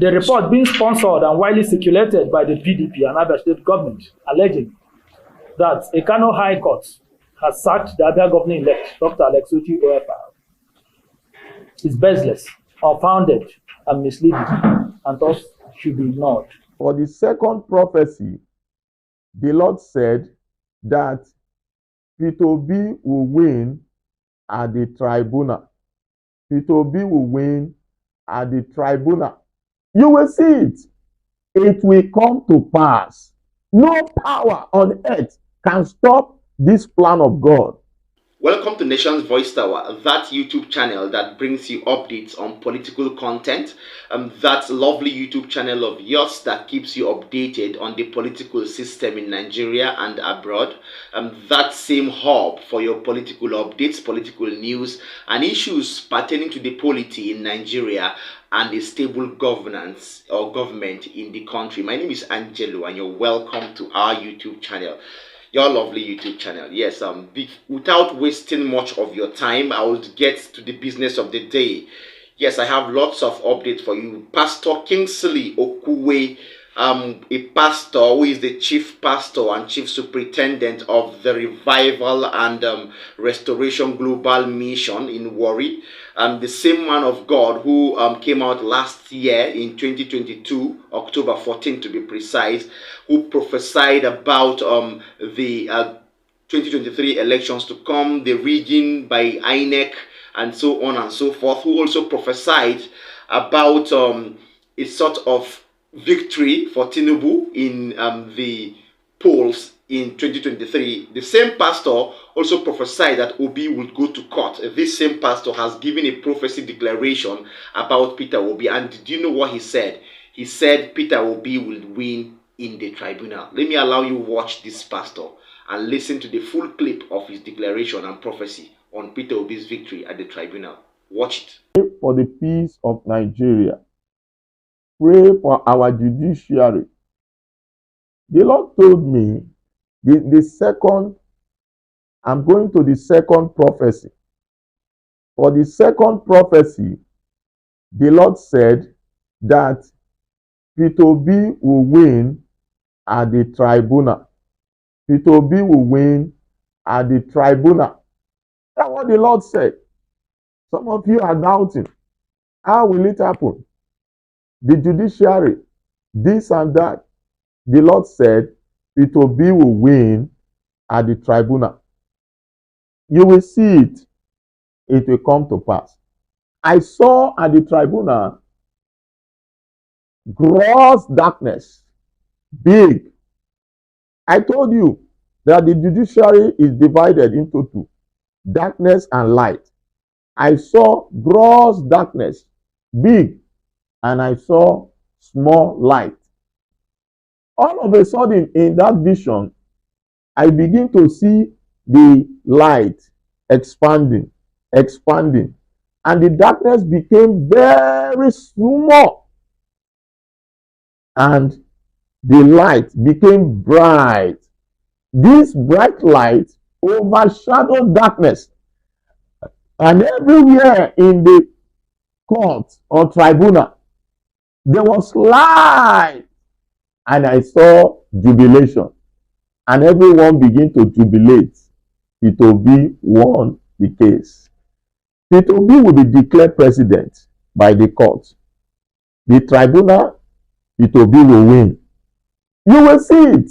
The report being sponsored and widely circulated by the PDP and Abia State government, alleging that a Kano High Court has sacked the Abia governor-elect, Dr. Alex Otti OFR, is baseless, unfounded, and misleading, and thus should be ignored. For the second prophecy, the Lord said that Peter Obi will win at the tribunal. Peter Obi will win at the tribunal. You will see it. It will come to pass. No power on earth can stop this plan of God. Welcome to Nation's Voice Tower, that YouTube channel that brings you updates on political content. That lovely YouTube channel of yours that keeps you updated on the political system in Nigeria and abroad. That same hub for your political updates, political news, and issues pertaining to the polity in Nigeria and a stable governance or government in the country. My name is Angelo, and you're welcome to our YouTube channel. Your lovely YouTube channel. Yes, without wasting much of your time, I will get to the business of the day. Yes, I have lots of updates for you. Pastor Kingsley Okuwe, a pastor who is the chief pastor and chief superintendent of the Revival and Restoration Global Mission in Warri, the same man of God who came out last year in 2022, October 14 to be precise, who prophesied about the 2023 elections to come, the rigging by INEC, and so on and so forth, who also prophesied about a sort of victory for Tinibu in the polls in 2023. The same pastor also prophesied that Obi would go to court. This same pastor has given a prophecy declaration about Peter Obi, and did you know what he said? He said Peter Obi will win in the tribunal. Let me allow you watch this pastor and listen to the full clip of his declaration and prophecy on Peter Obi's victory at the tribunal. Watch it. Pray for the peace of Nigeria. Pray for our judiciary. The Lord told me I'm going to the second prophecy. For the second prophecy, the Lord said that Peter Obi will win at the tribunal. Peter Obi will win at the tribunal. That's what the Lord said. Some of you are doubting. How will it happen? The judiciary, this and that. The Lord said Peter Obi will win at the tribunal. You will see it. It will come to pass. I saw at the tribunal gross darkness, big. I told you that the judiciary is divided into two, darkness and light. I saw gross darkness, big, and I saw small light. All of a sudden, in that vision, I begin to see the light expanding, and the darkness became very small, and the light became bright. This bright light overshadowed darkness, and everywhere in the court or tribunal, there was light, and I saw jubilation, and everyone began to jubilate. Peter Obi won the case. Peter Obi will be declared president by the court. The tribunal, Peter Obi will win. You will see it.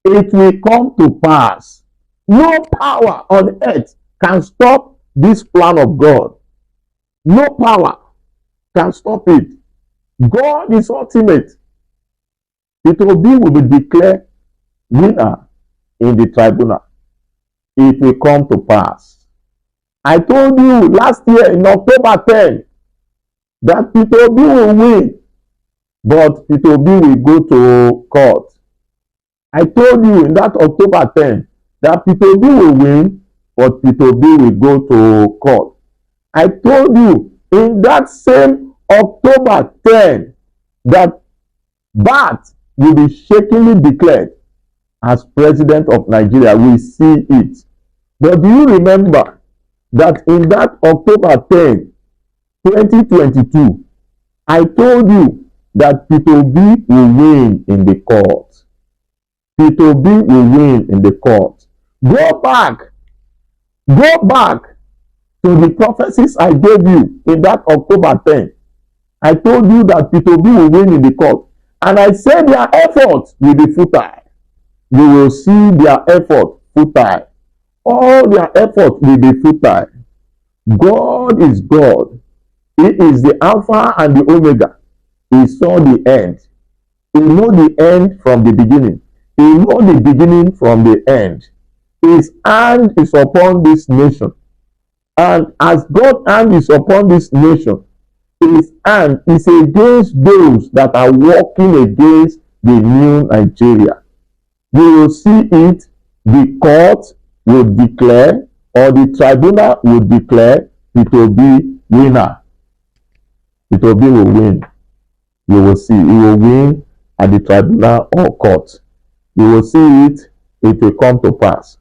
It will come to pass. No power on earth can stop this plan of God. No power can stop it. God is ultimate. Peter Obi will be declared winner in the tribunal. It will come to pass. I told you last year in October 10 that Peter Obi will win, but Peter Obi will go to court. I told you in that October 10 that Peter Obi will win, but Peter Obi will go to court. I told you in that same October 10 that Bat will be shakingly declared as president of Nigeria. We see it. But do you remember that in that October 10, 2022, I told you that P2B will win in the court. P2B will win in the court. Go back to the prophecies I gave you in that October 10. I told you that P2B will win in the court. And I said their effort will be futile. You will see their effort futile. All their effort will be futile. God is God. He is the Alpha and the Omega. He saw the end. He knows the end from the beginning. He knows the beginning from the end. His hand is upon this nation. And as God's hand is upon this nation, his hand is against those that are working against the new Nigeria. You will see it. The court will declare, or the tribunal will declare, it will be winner. It will win. You will see. It will win at the tribunal or court. You will see it. It will come to pass.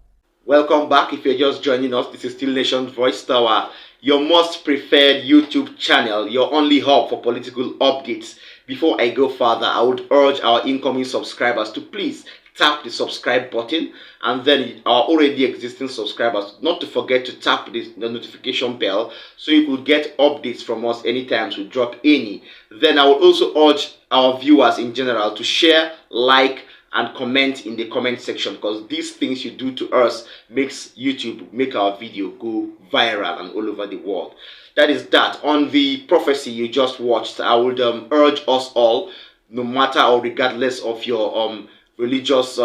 Welcome back. If you're just joining us, this is still Nation's Voice Tower, your most preferred YouTube channel, your only hub for political updates. Before I go further, I would urge our incoming subscribers to please tap the subscribe button, and then our already existing subscribers not to forget to tap the notification bell so you will get updates from us anytime we drop any. Then I would also urge our viewers in general to share, like, and comment in the comment section, because these things you do to us makes YouTube make our video go viral and all over the world. That is that. On the prophecy you just watched, I would urge us all, no matter or regardless of your religious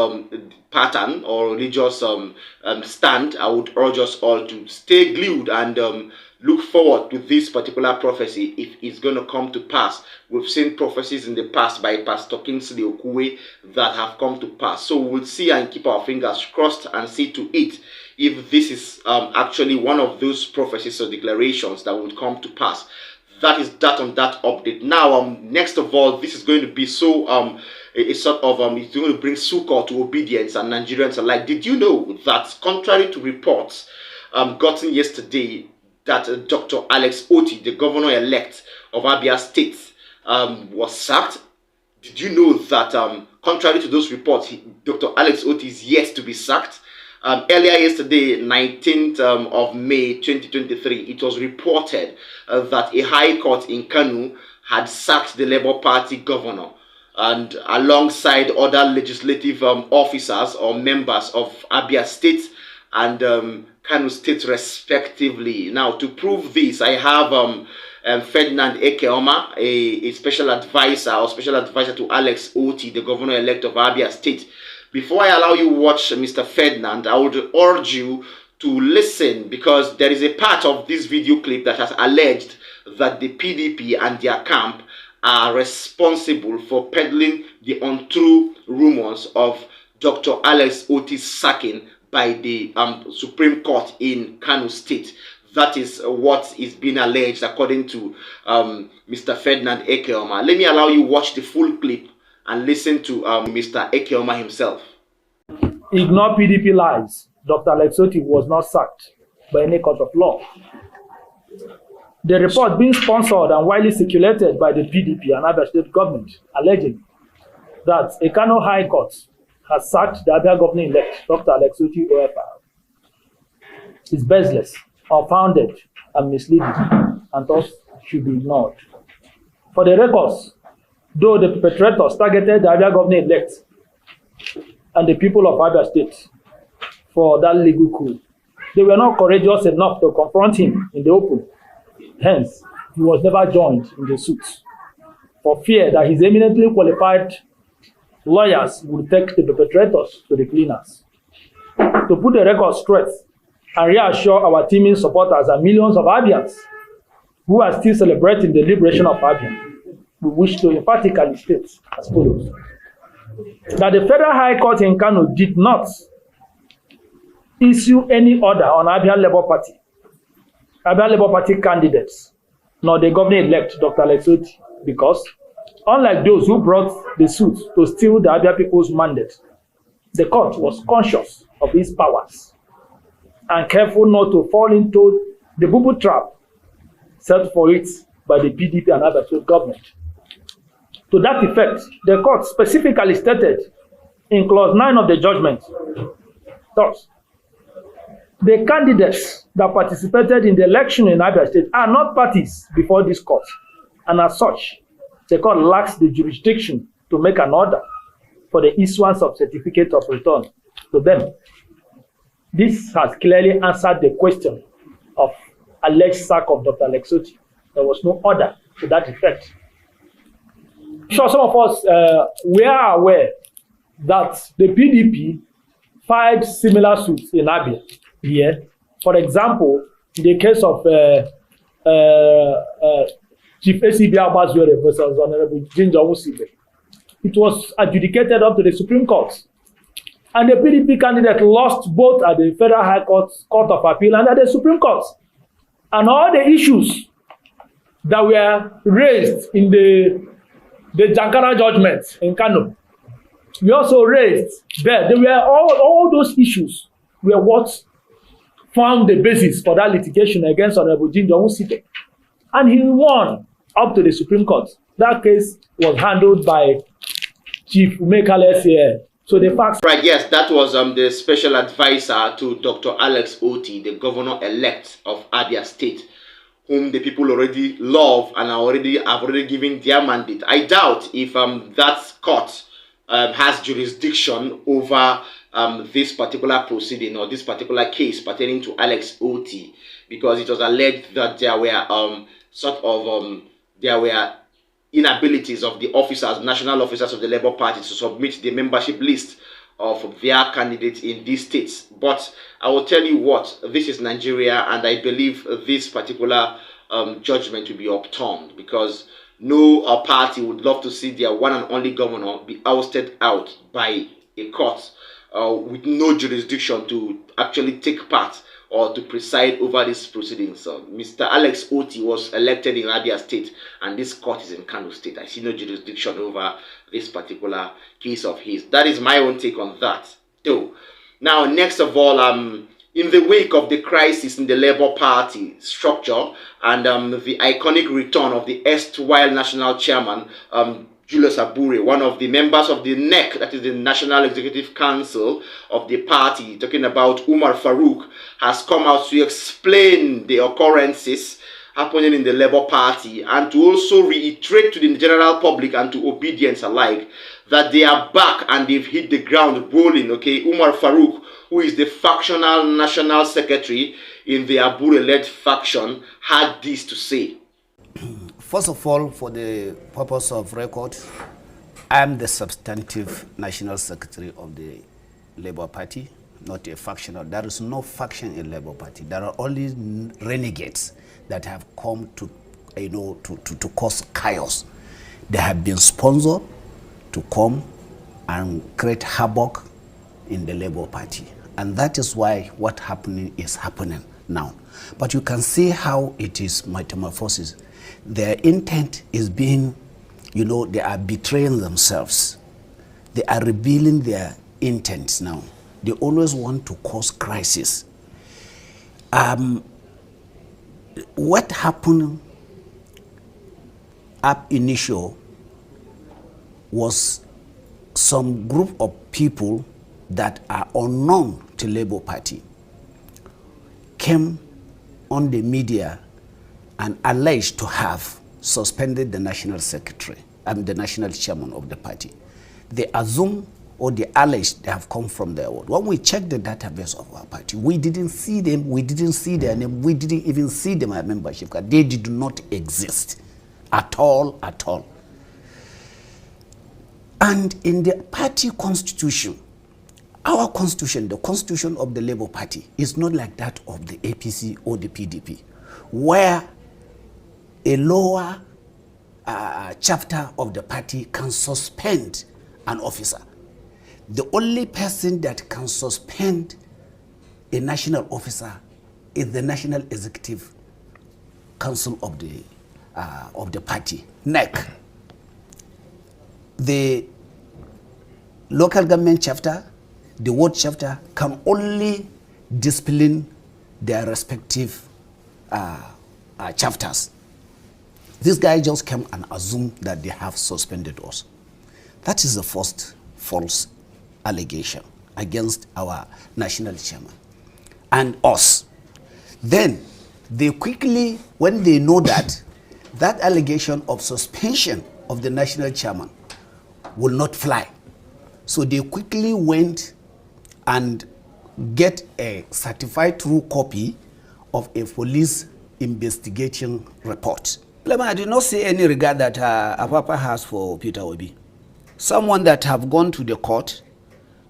pattern or religious stand, I would urge us all to stay glued and look forward to this particular prophecy if it's going to come to pass. We've seen prophecies in the past by Pastor Kingsley Okuwe that have come to pass. So we'll see and keep our fingers crossed and see to it if this is actually one of those prophecies or declarations that would come to pass. That is that on that update. Now, next of all, this is going to be so a sort of it's going to bring succor to obedience and Nigerians alike. Did you know that, contrary to reports gotten yesterday, that Dr. Alex Otti, the governor-elect of Abia State, was sacked? Did you know that, contrary to those reports, Dr. Alex Otti is yet to be sacked? Earlier yesterday, 19th of May 2023, it was reported that a high court in Kano had sacked the Labour Party governor, and alongside other legislative officers or members of Abia State and Kano State respectively. Now, to prove this, I have Ferdinand Ekeoma, a special advisor to Alex Otti, the governor-elect of Abia State. Before I allow you to watch Mr. Ferdinand, I would urge you to listen, because there is a part of this video clip that has alleged that the PDP and their camp are responsible for peddling the untrue rumors of Dr. Alex Otti's sacking by the Supreme Court in Kano State. That is what is being alleged according to Mr. Ferdinand Ekeoma. Let me allow you to watch the full clip and listen to Mr. Ekeoma himself. Ignore PDP lies. Dr. Alex Otti was not sacked by any court of law. The report being sponsored and widely circulated by the PDP and Abia State government, alleging that a Kano High Court has sacked the Abia governor-elect, Dr. Alex Otti is baseless, unfounded, and misleading, and thus should be ignored. For the records, though the perpetrators targeted the Abia governor-elect and the people of Abia State for that legal coup, they were not courageous enough to confront him in the open. Hence, he was never joined in the suit, for fear that his eminently qualified lawyers would take the perpetrators to the cleaners. To put the record straight and reassure our teeming supporters and millions of Abians who are still celebrating the liberation of Abia, we wish to emphatically state as follows: that the Federal High Court in Kano did not issue any order on Abia Labour Party candidates, nor the governor-elect, Dr. Alex Otti, because, unlike those who brought the suit to steal the Abia people's mandate, the court was conscious of its powers and careful not to fall into the boo-boo trap set for it by the PDP and Abia State government. To that effect, the court specifically stated in clause 9 of the judgment, thus, the candidates that participated in the election in Abia State are not parties before this court, and as such, the court lacks the jurisdiction to make an order for the issuance of certificate of return to them. This has clearly answered the question of alleged sack of Dr. Alex Otti. There was no order to that effect. I'm sure some of us were aware that the PDP filed similar suits in Abia here. For example, in the case of Chief ACB Abazwere versus Honorable Ginger Musibe, it was adjudicated up to the Supreme Court. And the PDP candidate lost both at the Federal High Court, Court of Appeal, and at the Supreme Court. And all the issues that were raised in the Jankara judgment in Kano, we also raised there. They were all those issues were what formed the basis for that litigation against Honorable Ginger Musibe. And he won up to the Supreme Court. That case was handled by Chief Umekale here. So the facts. Right, yes, that was the special advisor to Dr. Alex Otti, the governor-elect of Abia State, whom the people already love and have already given their mandate. I doubt if that court has jurisdiction over this particular proceeding or this particular case pertaining to Alex Otti, because it was alleged that there were there were inabilities of the officers, national officers of the Labour Party, to submit the membership list of their candidates in these states. But I will tell you what, this is Nigeria, and I believe this particular judgment will be upturned, because no party would love to see their one and only governor be ousted out by a court with no jurisdiction to actually take part or to preside over these proceedings. So Mr. Alex Otti was elected in Abia State, and this court is in Kano State. I see no jurisdiction over this particular case of his. That is my own take on that, though. Now, next of all, in the wake of the crisis in the Labour Party structure and the iconic return of the erstwhile national chairman, Julius Abure, one of the members of the NEC, that is the National Executive Council of the party, talking about Umar Farouk, has come out to explain the occurrences happening in the Labour Party and to also reiterate to the general public and to obedience alike that they are back and they've hit the ground rolling. Okay, Umar Farouk, who is the factional national secretary in the Abure-led faction, had this to say. First of all, for the purpose of record, I am the substantive national secretary of the Labour Party, not a factional. There is no faction in Labour Party. There are only renegades that have come to, to cause chaos. They have been sponsored to come and create havoc in the Labour Party. And that is why what happening is happening now. But you can see how it is metamorphosis. Their intent is being, they are betraying themselves. They are revealing their intents now. They always want to cause crisis. What happened up initial was some group of people that are unknown to Labour Party came on the media and alleged to have suspended the national secretary, the national chairman of the party. They assume or they allege they have come from their word. When we checked the database of our party, we didn't see them, we didn't see their name, we didn't even see them at membership card. They did not exist at all, at all. And in the party constitution, our constitution, the constitution of the Labour Party, is not like that of the APC or the PDP, where a lower chapter of the party can suspend an officer. The only person that can suspend a national officer is the National Executive Council of the party, NEC. The local government chapter, the ward chapter, can only discipline their respective chapters. This guy just came and assumed that they have suspended us. That is the first false allegation against our national chairman and us. Then they quickly, when they know that that allegation of suspension of the national chairman will not fly, so they quickly went and get a certified true copy of a police investigation report. I do not see any regard that Apapa has for Peter Obi. Someone that have gone to the court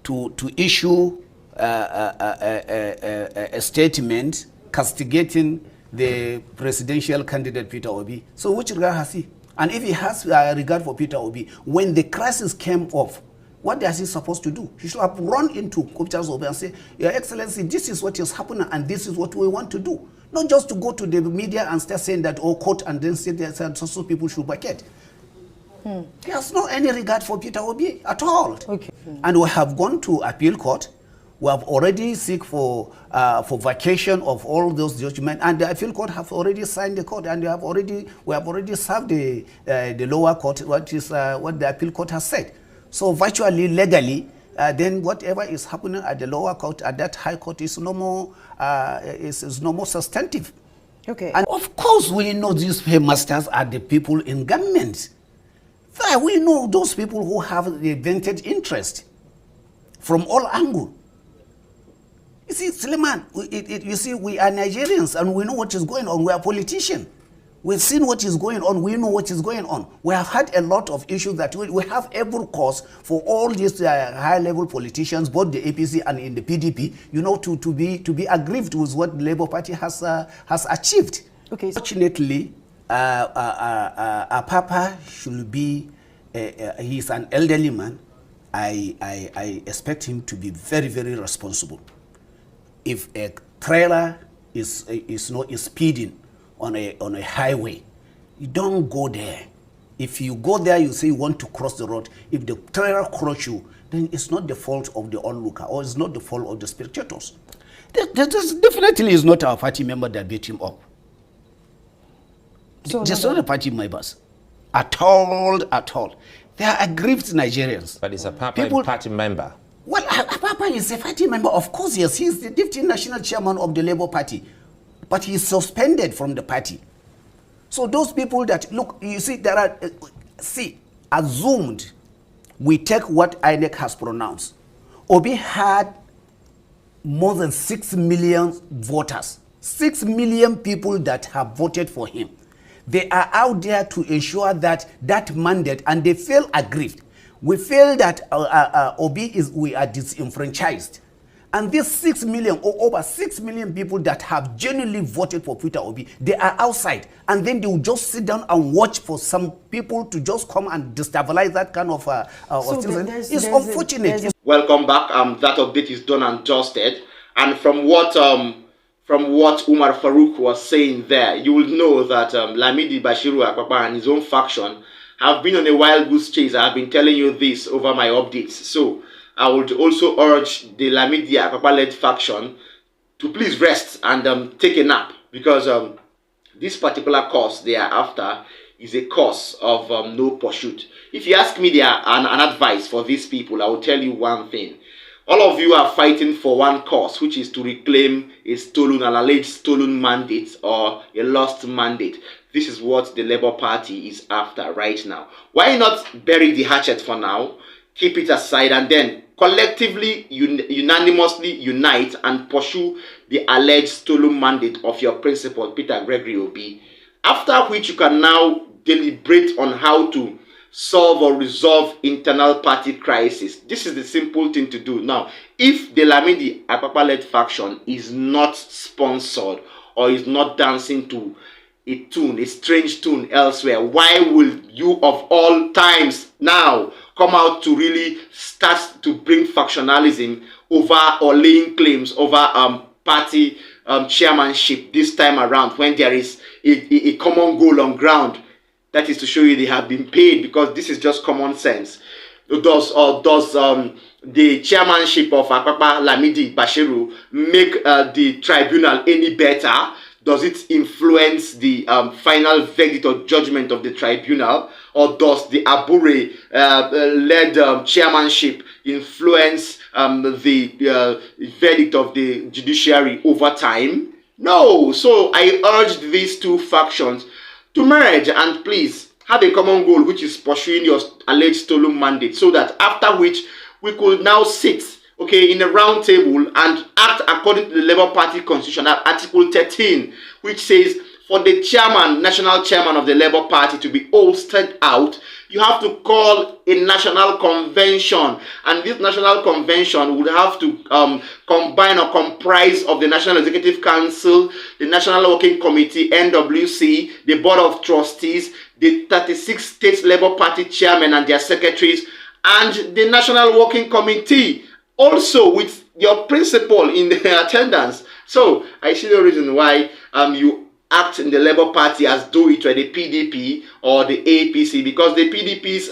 to issue a statement castigating the presidential candidate Peter Obi. So which regard has he? And if he has regard for Peter Obi, when the crisis came off, what is he supposed to do? He should have run into Peter Obi and say, Your Excellency, this is what is happening and this is what we want to do. Not just to go to the media and start saying that, oh, court, and then say that so people should vacate. He has no any regard for Peter Obi at all. Okay. And we have gone to appeal court. We have already seek for vacation of all those judgments, and the appeal court have already signed the court, and we have already served the lower court what the appeal court has said. So virtually legally, then whatever is happening at the lower court, at that high court, is no more substantive. Okay. And of course, we know these paymasters are the people in government. We know those people who have the vested interest from all angles. You see, Suleiman, you see, we are Nigerians and we know what is going on. We are politicians. We've seen what is going on. We know what is going on. We have had a lot of issues that we have every cause for all these high-level politicians, both the APC and in the PDP, you know, to be aggrieved with what the Labour Party has achieved. Okay. Fortunately, Papa should be. He's an elderly man. I expect him to be very, very responsible. If a trailer is speeding on a highway, you don't go there. If you go there, you say you want to cross the road. If the trailer crosses you, then it's not the fault of the onlooker, or it's not the fault of the spectators. That definitely is not our party member that beat him up. So just not the party members. At all. They are aggrieved Nigerians. But it's a party member. Well, Papa is a party member, of course, yes. He's the deputy national chairman of the Labour Party. But he's suspended from the party. So those people that, look, you see, there are, assumed we take what INEC has pronounced. Obi had more than 6 million voters. 6 million people that have voted for him. They are out there to ensure that that mandate, and they feel aggrieved. We feel that we are disenfranchised. And these 6 million or over 6 million people that have genuinely voted for Peter Obi, they are outside. And then they will just sit down and watch for some people to just come and destabilize that kind of it's unfortunate. Welcome back. That update is done and dusted. And from what Umar Farouk was saying there, you will know that Lamidi Bashiru Akpapa and his own faction have been on a wild goose chase. I have been telling you this over my updates. So I would also urge the Lamidi Akpapa-led faction to please rest and take a nap, because this particular course they are after is a course of no pursuit. If you ask me an advice for these people, I will tell you one thing. All of you are fighting for one cause, which is to reclaim an alleged stolen mandate or a lost mandate. This is what the Labour Party is after right now. Why not bury the hatchet for now, keep it aside, and then collectively, unanimously unite and pursue the alleged stolen mandate of your principal, Peter Gregory Obi, after which you can now deliberate on how to solve or resolve internal party crisis. This is the simple thing to do. Now, if the Lamidi Akpapa-led faction is not sponsored or is not dancing to a strange tune elsewhere, why will you of all times now come out to really start to bring factionalism over or laying claims over party chairmanship this time around, when there is a common goal on ground? That is to show you they have been paid, because this is just common sense. Does the chairmanship of Akpapa Lamidi Bashiru make the tribunal any better? Does it influence the final verdict or judgment of the tribunal, or does the Abure-led chairmanship influence the verdict of the judiciary over time? No. So I urged these two factions to merge and please have a common goal, which is pursuing your alleged stolen mandate, so that after which we could now sit, okay, in a round table and act according to the Labour Party Constitution, Article 13, which says for the chairman, national chairman of the Labour Party to be ousted out, you have to call a national convention, and this national convention would have to combine or comprise of the National Executive Council, the National Working Committee, NWC, the Board of Trustees, the 36 States Labour Party chairmen and their secretaries, and the National Working Committee, also with your principal in the attendance. So I see no reason why you act in the Labour Party as though it were the PDP or the APC, because the PDP's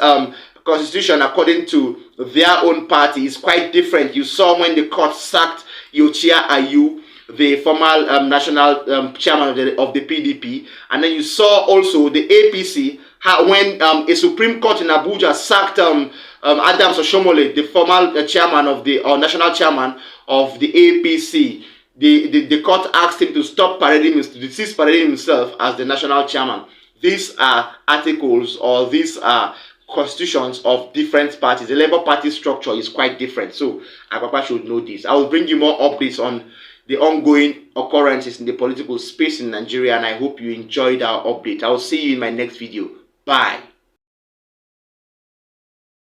constitution, according to their own party, is quite different. You saw when the court sacked Yochia Ayu, the former national chairman of the PDP, and then you saw also the APC when a Supreme Court in Abuja sacked Adams Oshomole, the former chairman of the national chairman of the APC. The court asked him to stop parading, to cease parading himself as the national chairman. These are articles, or these are constitutions of different parties. The Labour Party structure is quite different, so Akpakpa should know this. I will bring you more updates on the ongoing occurrences in the political space in Nigeria, and I hope you enjoyed our update. I will see you in my next video. Bye.